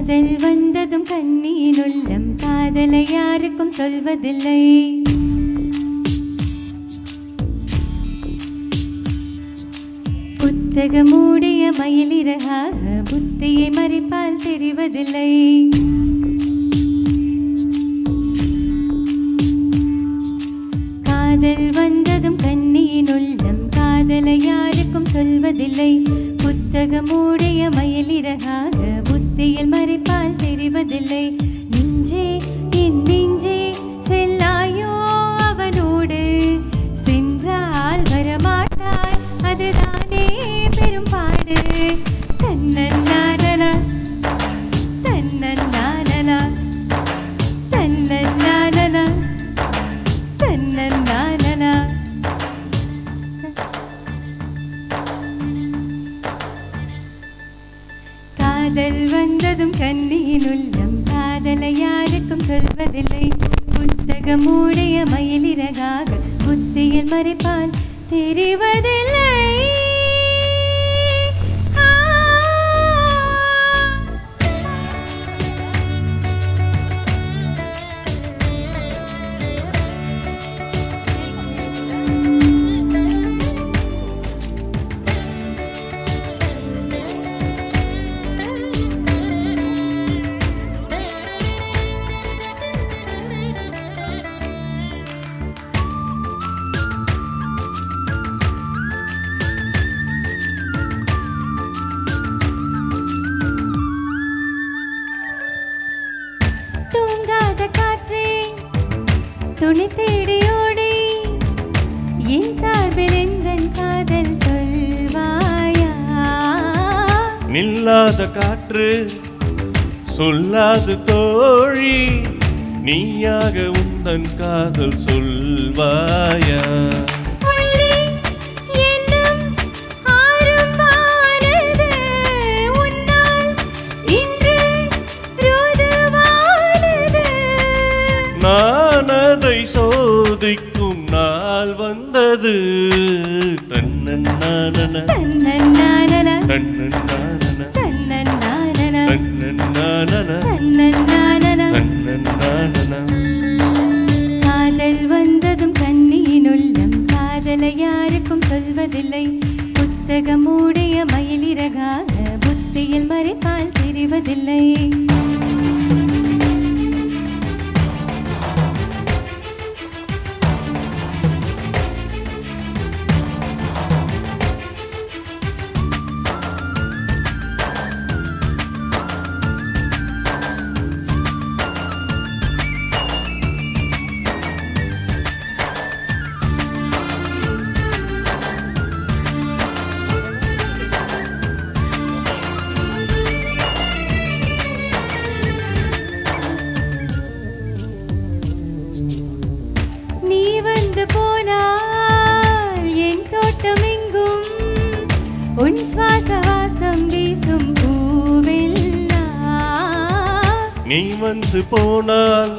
காதல் வந்ததும் கண்ணியின் உள்ளம் காதலை யாருக்கும் சொல்வதில்லை. புத்தகமூடிய மயிலிறகாக புத்தியை மறைப்பால் தெரிவதில்லை. காதல் வந்ததும் கண்ணியின் உள்ளம் காதலை யாருக்கும் சொல்வதில்லை. புத்தகமூடிய மயிலிறகாக புத்தியில் மறைப்பால் தெரிவதில்லை. நெஞ்சே என் நெஞ்சே செல்லாயோ அவனோடு, சென்றால் வரமாட்டாய் அதுதானே பெரும்பாடு. தன்னன்னானனா தன்னன்னானனா தன்னன்னானனா தன்னன்னானனா. காதல் வந்ததும் கண்ணியின் உள்ளம் காதலை யாருக்கும் சொல்வதில்லை. புத்தகமூடிய மயிலிறகாக புத்தியில் மறைப்பால் தெரிவதில்லை. தூங்காத காற்றே துணி தேடியோடி என் சார்பில் எந்தன் காதல் சொல்வாயா. நில்லாத காற்று சொல்லாது தோழி, நீயாக உந்தன் காதல் சொல்வாயா. நான் அதை சோதிக்கும் நாள் வந்தது. தன்னன்னானன தன்னன்னானன தன்னன்னானன தன்னன்னானன தன்னன்னானன தன்னன்னானன. தன்னன்னானன. காதல் வந்ததும் கண்ணியின் உள்ளம் காதலை யாருக்கும் சொல்வதில்லை. புத்தகமூடிய மயிலிறகாக புத்தியில் மறைப்பால் தெரிவதில்லை. நீ வந்து போனால் என் தோட்டம் எங்கும் உன் சுவாச வாசம் வீசும் பூவெல்லாம். நீ வந்து போனால்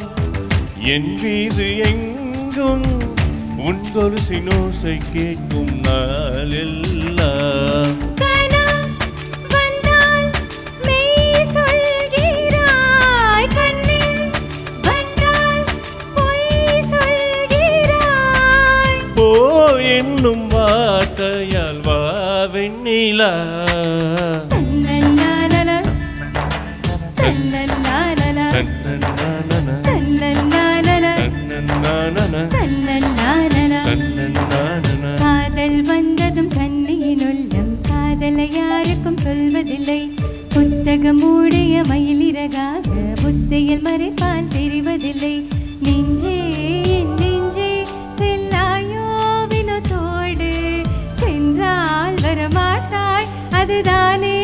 என் வீடு எங்கும் உன் கொலுசினோசை கேட்கும் நாளெல்லாம். என்னும் வார்த்தையால் வா வெண்ணிலா. தன்னன்னானன தன்னன்னானன தன்னன்னானன தன்னன்னானன தன்னன்னானன தன்னன்னானன. தன்னன்னானன. காதல் வந்ததும் கண்ணியின் உள்ளம் காதலை யாருக்கும் சொல்வதில்லை. புத்தகமூடிய மயிலிறகாக புத்தியில் மறைப்பால் தெரிவதில்லை. நெஞ்சே என் நெஞ்சே செல்லாயோ வினோதோடு, சென்றால் வரமாட்டாய் அதுதானே